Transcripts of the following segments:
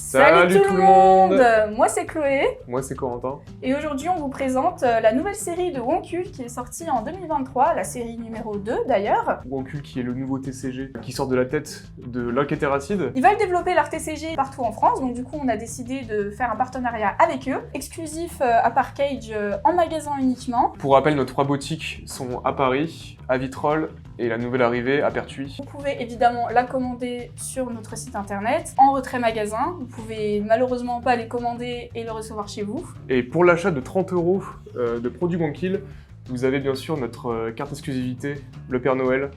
Salut tout le monde. Moi c'est Chloé. Moi c'est Corentin. Et aujourd'hui on vous présente la nouvelle série de Wonkul qui est sortie en 2023, la série numéro 2 d'ailleurs. Wonkul qui est le nouveau TCG qui sort de la tête de L'Inquétéracide. Ils veulent développer leur TCG partout en France, donc du coup on a décidé de faire un partenariat avec eux, exclusif à Parkage en magasin uniquement. Pour rappel, nos 3 boutiques sont à Paris, à Vitrolles et la nouvelle arrivée à Pertuis. Vous pouvez évidemment la commander sur notre site internet, en retrait magasin. Vous pouvez malheureusement pas les commander et le recevoir chez vous. Et pour l'achat de 30 € de produits Wonkul, vous avez bien sûr notre carte exclusivité, le Père Noël.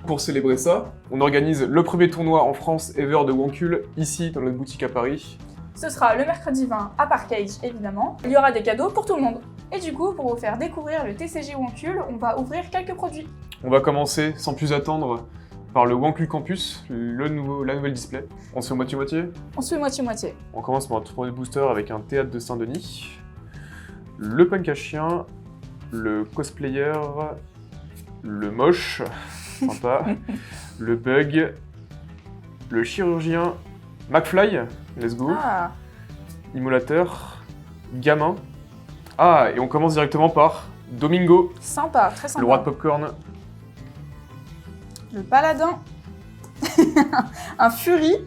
Pour célébrer ça, on organise le premier tournoi en France ever de Wonkul, ici dans notre boutique à Paris. Ce sera le mercredi 20 à Parkage évidemment. Il y aura des cadeaux pour tout le monde. Et du coup, pour vous faire découvrir le TCG Wonkul, on va ouvrir quelques produits. On va commencer sans plus attendre par le Wonkul Campus, la nouvelle display. On se fait moitié-moitié. On se fait moitié-moitié. On commence par un premier booster avec un théâtre de Saint-Denis, le punk à chien, le cosplayer, le moche, sympa, le bug, le chirurgien, McFly, let's go, immolateur, gamin. Ah, et on commence directement par Domingo. Sympa, très sympa. Le roi de popcorn. Le paladin. Un furie.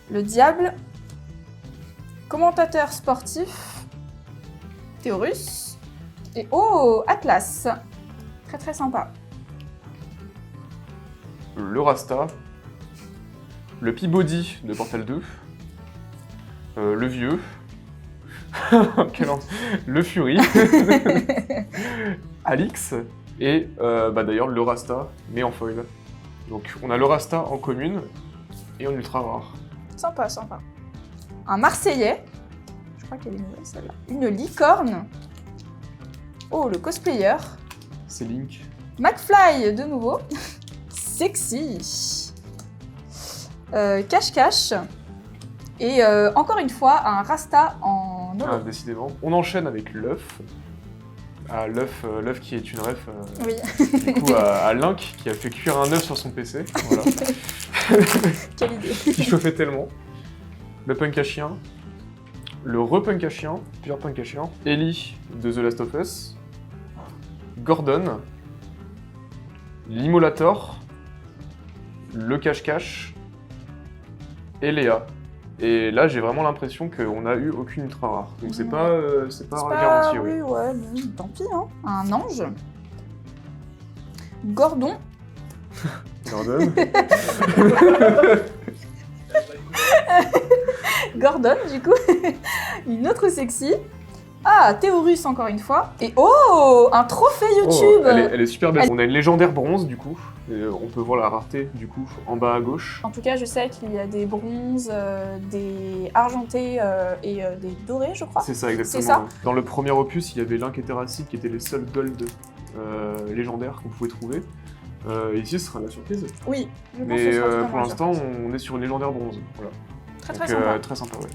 Le diable. Commentateur sportif. Théorus. Et oh, Atlas. Très très sympa. Le Rasta. Le Peabody de Portal 2. Le vieux. Le Fury. Alix. Et d'ailleurs le Rasta, mais en foil. Donc on a le Rasta en commune et en ultra rare. Sympa, sympa. Un Marseillais. Je crois qu'elle est nouvelle celle-là. Une licorne. Oh, le cosplayer. C'est Link. McFly de nouveau. Sexy. Cache-cache. Et encore une fois, un Rasta en holo. Ah, décidément. On enchaîne avec l'œuf. Ah, l'œuf qui est une ref oui. Du coup à Link qui a fait cuire un œuf sur son PC. Voilà. Quelle idée. Qui chauffait tellement. Le punk à chien. Le repunk à chien. Plusieurs punk à chien. Ellie de The Last of Us. Gordon. L'Immolator. Le cache-cache. Et Léa. Et là, j'ai vraiment l'impression qu'on a eu aucune ultra rare. Donc c'est pas garanti, oui. Oui, ouais, bon, tant pis, hein. Un ange. Gordon. Gordon. Gordon, du coup. Une autre sexy. Ah, Théorus encore une fois. Et oh, un trophée YouTube. Oh, elle est super belle. On a une légendaire bronze, du coup. Et on peut voir la rareté, du coup, en bas à gauche. En tout cas, je sais qu'il y a des bronzes, des argentés et des dorés, je crois. C'est ça, exactement. C'est ça. Dans le premier opus, il y avait l'Inquétéracide qui était les seuls gold légendaires qu'on pouvait trouver. Et ici, ce sera la surprise. Oui, je pense mais que ce sera pour l'instant, on est sur une légendaire bronze. Voilà. Très Donc, très sympa. Très sympa, ouais.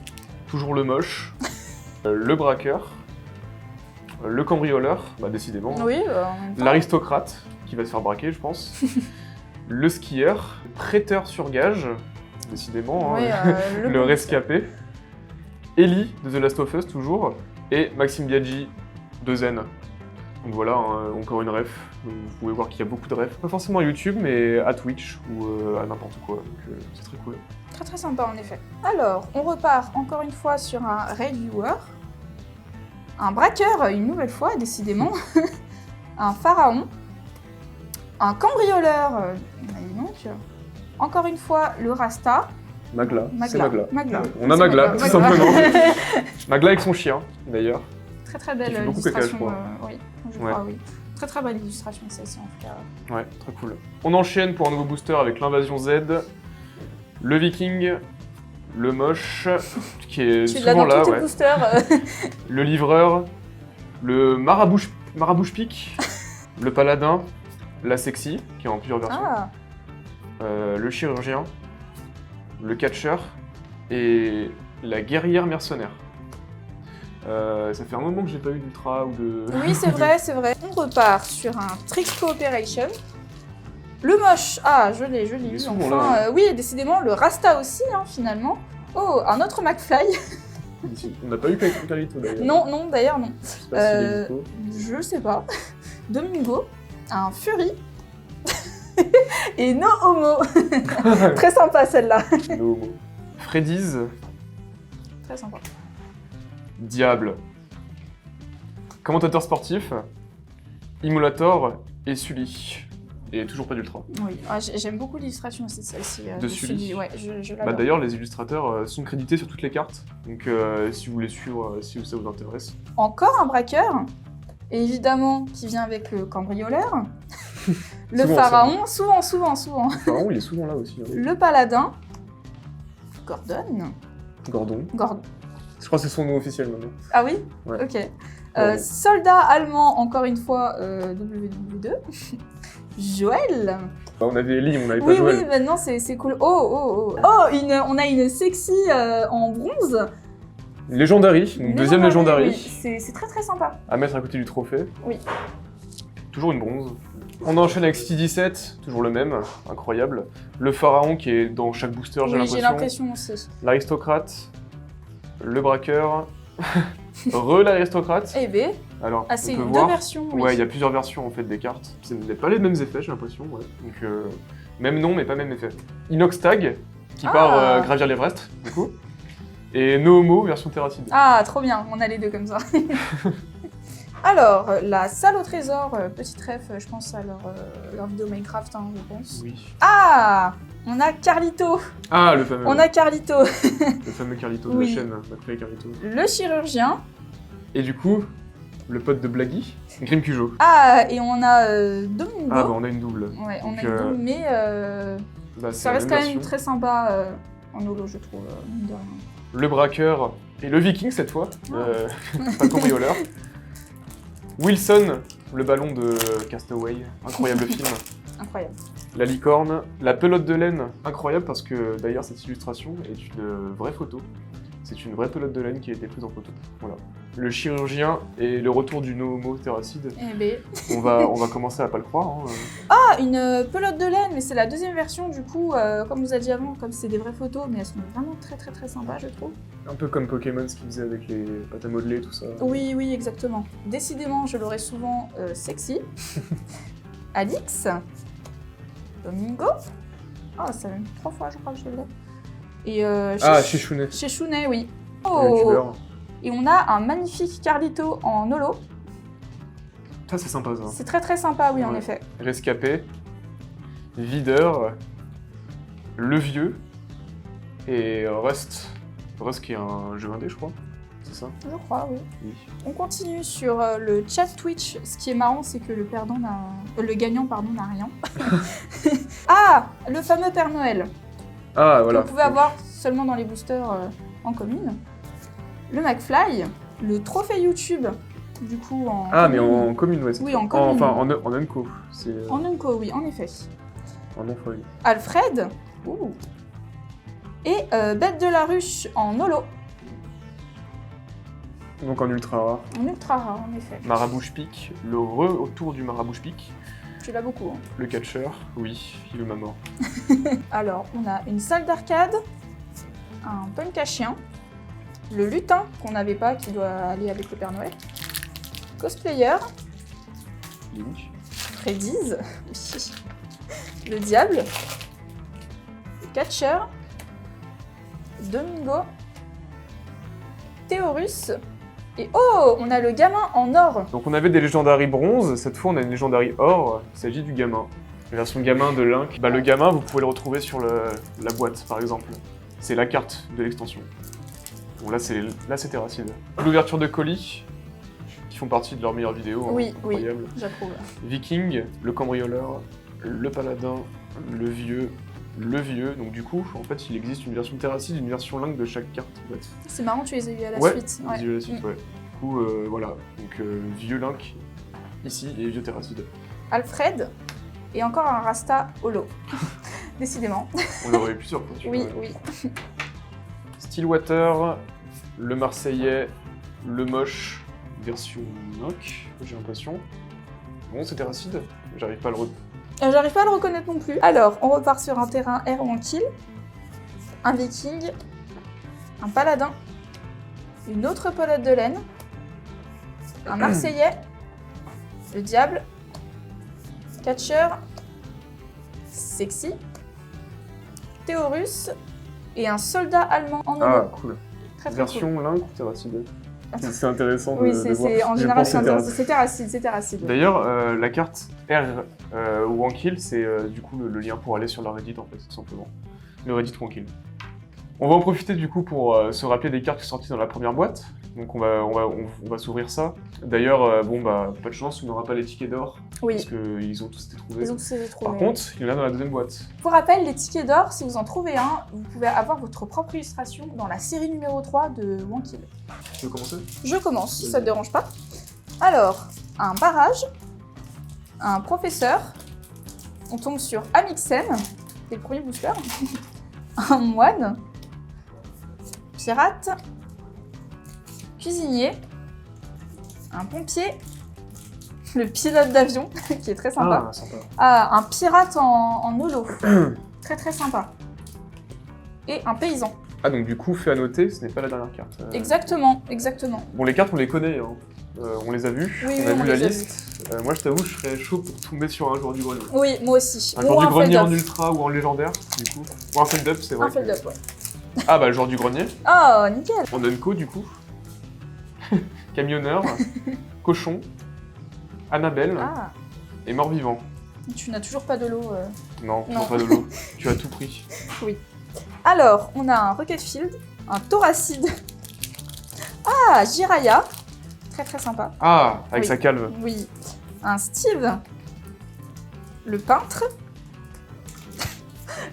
Toujours le moche, le braqueur, le cambrioleur, décidément. Oui, L'aristocrate, qui va se faire braquer, je pense. Le skieur, prêteur sur gage, décidément, oui, le rescapé. Ellie de The Last of Us, toujours. Et Maxime Biaggi de Zen. Donc voilà, encore une ref. Vous pouvez voir qu'il y a beaucoup de refs. Pas forcément à YouTube, mais à Twitch ou à n'importe quoi. Donc c'est très cool. Très très sympa en effet. Alors, on repart encore une fois sur un raid viewer. Un braqueur, une nouvelle fois, décidément. Un pharaon. Un cambrioleur. Donc, encore une fois, le Rasta. Magla. C'est Magla. On a Magla, tout simplement. Magla avec son chien, d'ailleurs. Très très belle illustration. Oui, je crois, oui. Très très belle illustration, celle-ci en tout cas. Ouais, très cool. On enchaîne pour un nouveau booster avec l'Invasion Z, le Viking, le moche, qui est souvent là, ouais. Booster, le livreur, le marabouche pique, le paladin, la sexy, qui est en plusieurs versions, le chirurgien, le catcheur et la guerrière mercenaire. Ça fait un moment que j'ai pas eu d'ultra ou de... Oui, c'est vrai, c'est vrai. On repart sur un Trick Cooperation. Le moche. Ah, je l'ai Il est eu. souvent Enfin, là, oui, décidément, le Rasta aussi, hein, finalement. Oh, un autre McFly. On n'a pas eu Carlito d'ailleurs. Non, d'ailleurs, non. Je sais pas s'il est dispo. Je sais pas. Domingo, un Fury. Et No Homo. Très sympa celle-là. No homo. Freddy's, Très sympa. Diable. Commentateur sportif, Immolator et Sully. Et toujours pas d'Ultra. Oui, j'aime beaucoup l'illustration aussi de celle-ci. De Sully. Ouais, je Bah, l'adore. d'ailleurs, les illustrateurs sont crédités sur toutes les cartes. Donc si vous voulez suivre, si ça vous intéresse. Encore un braqueur, et évidemment qui vient avec le cambrioleur, le Souvent, pharaon, souvent. Le pharaon, il est souvent là aussi. Hein. Le paladin, Gordon. Gordon. Je crois que c'est son nom officiel maintenant. Ah oui. Ouais. Ok. Gordon. Soldat allemand, encore une fois, WW2. Joël. Bah, on avait Ellie, on n'avait pas Oui, Joël. maintenant c'est cool. Oh, on a une sexy en bronze. Legendary, donc deuxième Legendary. Oui, c'est très sympa. À mettre à côté du trophée. Oui. Toujours une bronze. On enchaîne avec City 17, toujours le même, incroyable. Le pharaon qui est dans chaque booster, Oui, j'ai l'impression aussi. L'aristocrate, le braqueur, l'aristocrate. Eh ben, Alors, c'est on peut deux voir. versions. Oui. Ouais, il y a plusieurs versions en fait des cartes. Ce n'est pas les mêmes effets, j'ai l'impression. Ouais. Donc, même nom, mais pas même effet. Inox Tag, qui part gravir l'Everest, du coup. Et No Homo, version Terracide. Ah, trop bien, on a les deux comme ça. Alors, la salle au trésor, petite ref, je pense à leur vidéo Minecraft, hein, je pense. Oui. Ah, on a Carlito. Ah, le fameux. On a Carlito. Le fameux Carlito de Oui. la chaîne, McFly Carlito. Le chirurgien. Et du coup, le pote de Blaggy, Grim Cujo. Ah, et on a Domingo. Ah, bah on a une double. Ouais, on Donc, a une double, mais bah, c'est ça la reste même quand même version. très sympa en holo, je trouve, mine de rien. Le braqueur et le viking cette fois, pas le cambrioleur. Wilson, le ballon de Castaway, incroyable film. Incroyable. La licorne, la pelote de laine, incroyable parce que d'ailleurs cette illustration est une vraie photo. C'est une vraie pelote de laine qui a été prise en photo. Voilà. Le chirurgien et le retour du No Homo Terracide. Eh ben. On va commencer à pas le croire. Hein. Ah, une pelote de laine, mais c'est la deuxième version du coup, comme vous a dit avant, comme c'est des vraies photos, mais elles sont vraiment très sympas, je trouve. Un peu comme Pokémon, ce qu'ils faisaient avec les pâtes à modeler, tout ça. Oui, exactement. Décidément, je l'aurais souvent sexy. Alix. Domingo. Ah, ça fait 3 fois, je crois que je l'ai. Et chez Shounet. Chez Shounet, oui. Le Oh. youtubeur. Et on a un magnifique Carlito en holo. Ça, c'est sympa, ça. C'est très sympa, oui, en Ouais. effet. Rescapé, Videur, Le Vieux et Rust. Rust qui est un jeu indé, je crois. C'est ça? Je crois, oui. Oui. On continue sur le chat Twitch. Ce qui est marrant, c'est que le gagnant n'a rien. Ah, le fameux Père Noël. Ah, voilà. Que vous pouvez avoir seulement dans les boosters en commune. Le McFly, le trophée YouTube, du coup en Ah, mais commune. en commune, ouais. Oui, en commune. Enfin, en unco. C'est En Unco, oui, en effet. en non-folie. Alfred. Ouh. Et Bête de la Ruche en holo. Donc en ultra rare. En ultra rare, en effet. Marabouche Pic, le retour du Marabouche Pic. Tu l'as beaucoup. Hein. Le catcheur, oui, il est ma mort. Alors, on a une salle d'arcade, un punk à chien, le lutin qu'on n'avait pas, qui doit aller avec le Père Noël, cosplayer, Link. Freddy's, oui. Le diable, le catcheur, Domingo, Théorus, et oh, on a le gamin en or. Donc on avait des légendaries bronze, cette fois on a une légendarie or, il s'agit du gamin. La version gamin de Link. Bah, le gamin, vous pouvez le retrouver sur la boîte, par exemple. C'est la carte de l'extension. Bon, là, c'est Terracide. L'ouverture de colis, qui font partie de leurs meilleures vidéos. Hein, Oui, incroyable. j'approuve. Viking, le cambrioleur, le paladin, le vieux. Donc du coup, en fait, il existe une version Terracide, une version Link de chaque carte. En fait. C'est marrant, tu les as eu à la Ouais, suite. ils ont eu la suite, ouais. Du coup, voilà. Donc vieux Link, ici, et vieux Terracide. Alfred, et encore un Rasta holo. Décidément. On aurait eu plusieurs fois. Oui, oui. Stillwater, le Marseillais, le Moche, version Noc, j'ai l'impression. Bon, c'est Terracide, j'arrive pas à le J'arrive pas à le reconnaître non plus. Alors, on repart sur un terrain air ou en kill. Un viking. Un paladin. Une autre pelote de laine. Un marseillais. Le diable. Catcher. Sexy. Théorus. Et un soldat allemand en Ah, holo. cool. Très très cool. Version Link ou Terracide? C'est intéressant Oui, de voir. en Je général, pense que c'est Terracide, c'est Terracide. D'ailleurs, la carte R ou Wankill, c'est du coup le lien pour aller sur leur Reddit en fait, tout simplement. Le Reddit Wankill. On va en profiter du coup pour se rappeler des cartes qui sont sorties dans la première boîte. Donc on va s'ouvrir ça. D'ailleurs, bon bah pas de chance, on n'aura pas les tickets d'or Oui, parce qu'ils ont tous été trouvés. ils ont tous été trouvés. Par contre, il y en a dans la deuxième boîte. Pour rappel, les tickets d'or, si vous en trouvez un, vous pouvez avoir votre propre illustration dans la série numéro 3 de Wankill. Tu veux commencer? Je commence, si ça te dérange pas. Alors, un barrage, un professeur, on tombe sur Amixem, c'est le premier booster, un moine, pirate, cuisinier, un pompier, le pilote d'avion, qui est très sympa. Ah, sympa. Ah, un pirate en holo. Très très sympa. Et un paysan. Ah donc du coup, fait à noter, ce n'est pas la dernière carte. Exactement, exactement. Bon, les cartes, on les connaît, hein. On les a vues, Oui, on a oui, vu on la les a liste. Moi, je t'avoue, je serais chaud pour tomber sur un joueur du grenier. Oui, moi aussi. Un Ou joueur du grenier en Feldup. ultra ou en légendaire, du coup. Ou un Feldup, c'est vrai. Un Feldup, ouais. Ah bah, le joueur du grenier. Oh, nickel. En Unco, du coup. Camionneur, cochon, Annabelle Ah, et mort-vivant. tu n'as toujours pas de l'eau. Non, Non. pas de l'eau. Tu as tout pris. Alors, on a un Rocket Field, un Thoracide. Ah, Jiraya. Très très sympa. Ah, avec Oui. sa calme. Oui. Un Steve. Le peintre.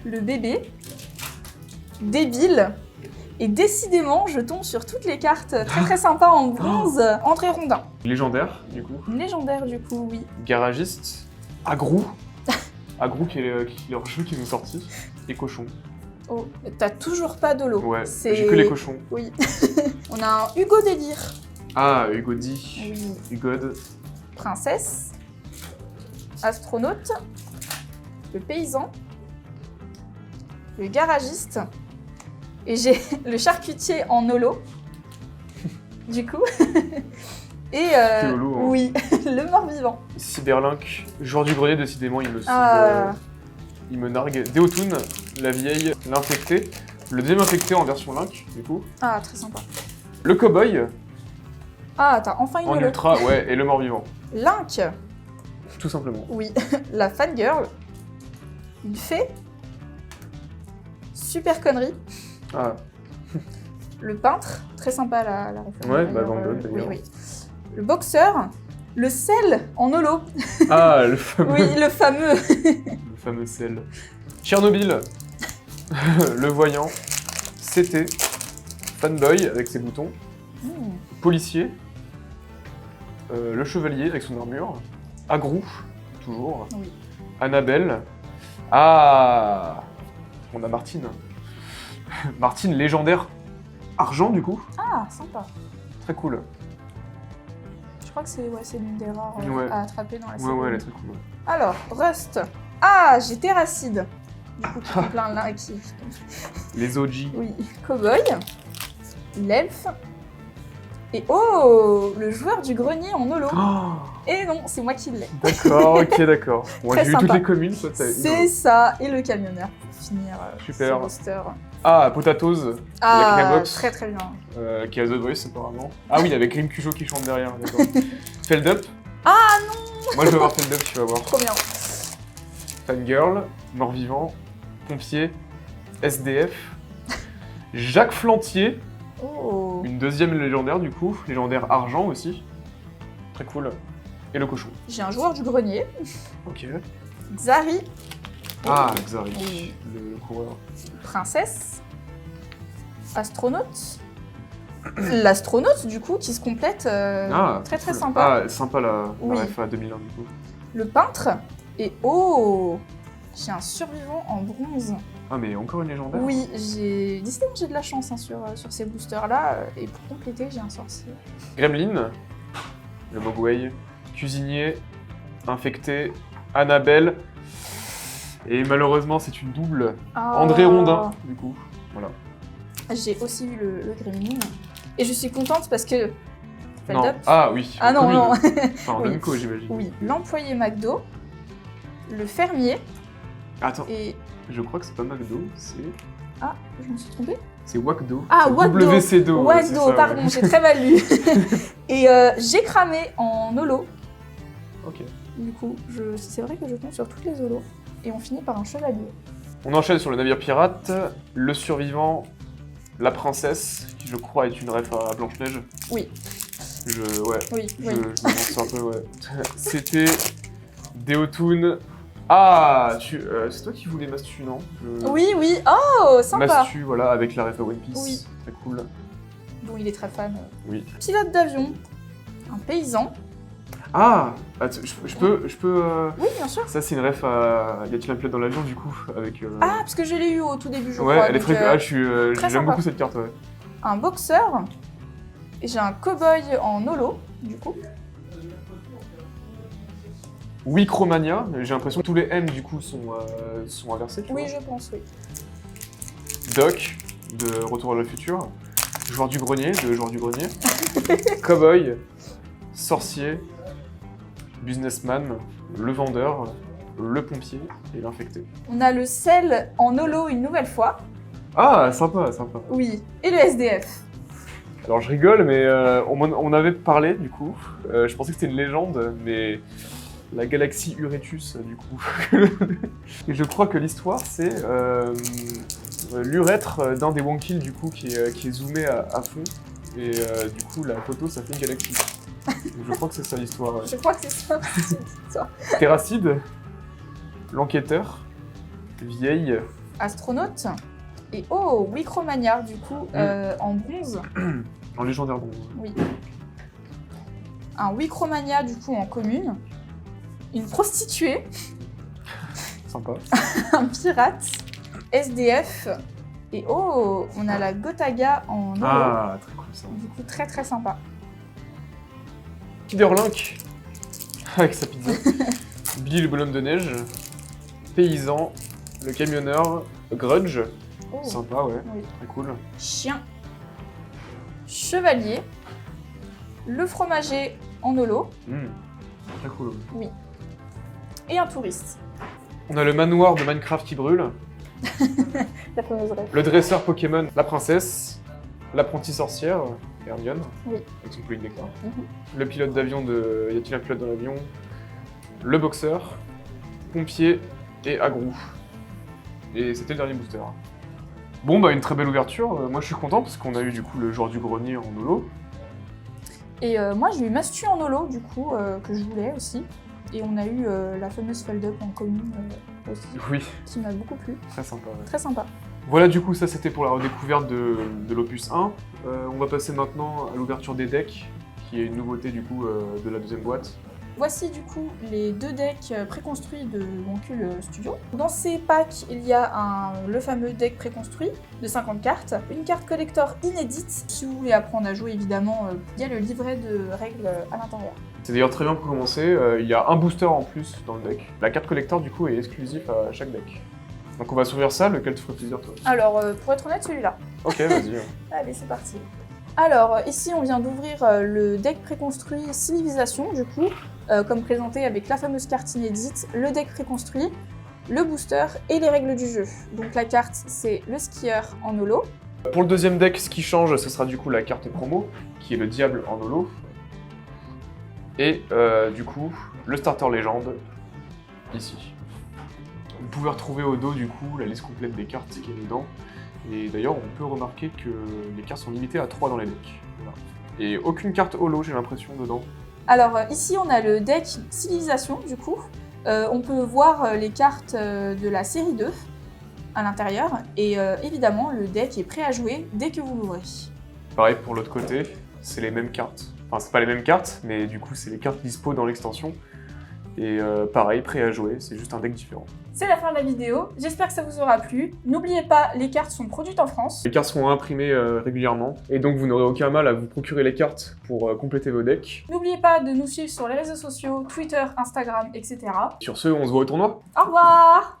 Le bébé. Débile. Et décidément, je tombe sur toutes les cartes très très sympas en bronze. André Rondin. Légendaire, du coup. Légendaire du coup, oui. Garagiste, Agrou. Agrou qui est leur jeu qui nous est sorti. Et cochon. Oh, t'as toujours pas de l'eau. Ouais, C'est- j'ai que les cochons. Oui. On a un Hugo Délire. Ah, Hugo D. Oui. Hugod. Princesse. Astronaute. Le paysan. Le garagiste. Et j'ai le charcutier en holo. Du coup. Et Que holo, hein. oui, le mort-vivant. Cyberlink, joueur du grenier, décidément, Ah. il me nargue. Deotun, la vieille, l'infecté. Le deuxième infecté en version Link, du coup. Ah, très sympa. Le cowboy, Ah, t'as enfin une en holo. ultra, ouais, et le mort-vivant. Link. Tout simplement. Oui. La fangirl. Une fée. Super connerie. Ah, Le peintre. Très sympa la référence. Ouais, d'ailleurs, bah, Van Gogh, oui, d'ailleurs. oui. Le boxeur. Le sel en holo. ah le fameux, Oui, le fameux. le fameux sel. Tchernobyl, le voyant, CT, fanboy avec ses boutons, Hmm. policier, le chevalier avec son armure, Agrou, toujours, Oui. Annabelle, ah, on a Martine. Martine, légendaire, argent du coup, Ah, sympa. très cool. Je crois que c'est l'une des rares Ouais. à attraper dans la Ouais, série. ouais, elle est très cool. Alors, Rust. Ah, j'ai Terracide. Du coup, qui est plein là qui. Les OG. Oui. Cowboy. L'elfe. Et oh, le joueur du grenier en holo. Oh, Et non, c'est moi qui l'ai. d'accord, ok, d'accord. Moi Très j'ai eu toutes sympa. les communes, toi t'as eu. C'est ça. Et le camionneur pour finir Super. ce booster. Ah, Potatoes, Ah, Crabox. très très bien. Qui a The Voice apparemment. Ah oui, avec Rim Cujo qui chante derrière, d'accord. Feldup. Ah non, Moi je vais voir Feldup, tu vas voir. trop bien. Fangirl, Mort-Vivant, Pompier, SDF, Jacques Flantier, Oh. une deuxième légendaire du coup, légendaire argent aussi. Très cool. Et le cochon. J'ai un joueur du grenier. Ok. Xari. Ah, Xari, Oui. le coureur. Princesse. Astronaute. L'astronaute, du coup, qui se complète. Très très cool. sympa. Ah, sympa la Oui. RFA 2001 du coup. Le peintre. Et oh, j'ai un survivant en bronze. Ah, mais encore une légendaire. Oui, décidément j'ai de la chance hein, sur ces boosters-là. Et pour compléter, j'ai un sorcier. Gremlin, le Mogwai, cuisinier, infecté, Annabelle, Et malheureusement, c'est une double. Ah. André Rondin, du coup. Voilà. J'ai aussi eu le Gremlin. Et je suis contente parce que... Non. Feldup. Ah oui. Ah non, non. Enfin, en Oui. Unco, j'imagine. Oui, l'employé McDo, le fermier Attends, et... je crois que c'est pas McDo, c'est... Ah, je me suis trompée. C'est Wakdo. Ah, C'est Wakdo. WCDO. ouais, c'est Wakdo, ça, pardon, ouais. j'ai très mal lu. Et j'ai cramé en holo. Ok. Du coup, c'est vrai que je tombe sur toutes les holos. Et on finit par un chevalier. On enchaîne sur le navire pirate, le survivant, la princesse, qui je crois est une ref à Blanche-Neige. Oui. Ouais, Oui, je oui. me lance un peu, ouais. C'était Deotun. Ah, c'est toi qui voulais Mastu, non Oui, oui. Oh, sympa. Mastu, voilà, avec la ref à One Piece. Oui. Très cool. Dont il est très fan. Oui. Pilote d'avion, un paysan. Ah, attends, je peux... Oui, bien sûr. Ça, c'est une ref à... Y a-t-il un pilote dans l'avion, du coup, avec... Ah, parce que je l'ai eu au tout début, je ouais, crois. elle est donc, très... très j'aime sympa. beaucoup cette carte, ouais. Un boxeur. Et j'ai un cow-boy en holo, du coup. Wicromania, j'ai l'impression que tous les M, du coup, sont inversés, tu Oui, vois. je pense, oui. Doc, de Retour vers le futur. Joueur du grenier, de Joueur du grenier. Cowboy, sorcier, businessman, le vendeur, le pompier et l'infecté. On a le sel en holo une nouvelle fois. Ah, sympa, sympa. Oui. Et le SDF. Alors je rigole, mais on avait parlé, du coup. Je pensais que c'était une légende, mais la galaxie Uretus, du coup. Et je crois que l'histoire, c'est l'urètre d'un des Wonkil, du coup, qui est zoomé à fond. Et du coup, la photo, ça fait une galaxie. Donc, je crois que c'est ça l'histoire. Ouais. Je crois que c'est ça. ça. Terracide, l'enquêteur, vieille, Astronaute. Et oh, Wicromania, du coup, en bronze. en légendaire bronze. Oui. Un Wicromania, du coup, en commune. Une prostituée. Sympa. Un pirate. SDF. Et oh, on a la Gotaga en holo. Ah, très cool ça. Du coup, très très sympa. Kiderlink, avec sa pizza. Billy le bonhomme de neige. Paysan, le camionneur, Grudge. Oh. Sympa, ouais. Oui. Très cool. Chien. Chevalier. Le fromager en holo. Très cool. Et un touriste. On a le manoir de Minecraft qui brûle. La fameuse rêve. Le dresseur Pokémon, la princesse. L'apprentie sorcière, Hermione. Oui. Avec son poulet de décor. Le pilote d'avion de... Y a-t-il un pilote dans l'avion? Le boxeur. Pompier et Agrou. Et c'était le dernier booster. Bon, bah une très belle ouverture. Moi je suis content parce qu'on a eu du coup le joueur du grenier en holo. Et moi, j'ai eu Mastu en holo, du coup, que je voulais aussi. Et on a eu la fameuse fold-up en commune aussi, Oui, qui m'a beaucoup plu. très sympa. Ouais. Très sympa. Voilà, du coup, ça c'était pour la redécouverte de l'opus 1. On va passer maintenant à l'ouverture des decks, qui est une nouveauté du coup de la deuxième boîte. Voici du coup les deux decks préconstruits de Wonkul Studio. Dans ces packs, il y a le fameux deck préconstruit de 50 cartes, une carte collector inédite. Si vous voulez apprendre à jouer, évidemment, il y a le livret de règles à l'intérieur. C'est d'ailleurs très bien pour commencer, il y a un booster en plus dans le deck. La carte collector du coup est exclusive à chaque deck. Donc on va s'ouvrir ça, lequel te ferait plaisir toi? Alors, pour être honnête, celui-là. Ok, vas-y. Allez, c'est parti. Alors, ici, on vient d'ouvrir le deck préconstruit Civilisation, du coup, comme présenté avec la fameuse carte inédite, le deck préconstruit, le booster et les règles du jeu. Donc la carte, c'est le skieur en holo. Pour le deuxième deck, ce qui change, ce sera du coup la carte promo, qui est le diable en holo. Et du coup, le starter légende, ici. Vous pouvez retrouver au dos du coup la liste complète des cartes qui est dedans. Et d'ailleurs, on peut remarquer que les cartes sont limitées à 3 dans les decks. Voilà. Et aucune carte holo, j'ai l'impression, dedans. Alors ici, on a le deck Civilisation, du coup. On peut voir les cartes de la série 2 à l'intérieur. Et évidemment, le deck est prêt à jouer dès que vous l'ouvrez. Pareil pour l'autre côté, c'est les mêmes cartes. Enfin, c'est pas les mêmes cartes, mais du coup, c'est les cartes dispo dans l'extension. Et pareil, prêt à jouer, c'est juste un deck différent. C'est la fin de la vidéo, j'espère que ça vous aura plu. N'oubliez pas, les cartes sont produites en France. Les cartes seront imprimées régulièrement, et donc vous n'aurez aucun mal à vous procurer les cartes pour compléter vos decks. N'oubliez pas de nous suivre sur les réseaux sociaux, Twitter, Instagram, etc. Sur ce, on se voit au tournoi. Au revoir!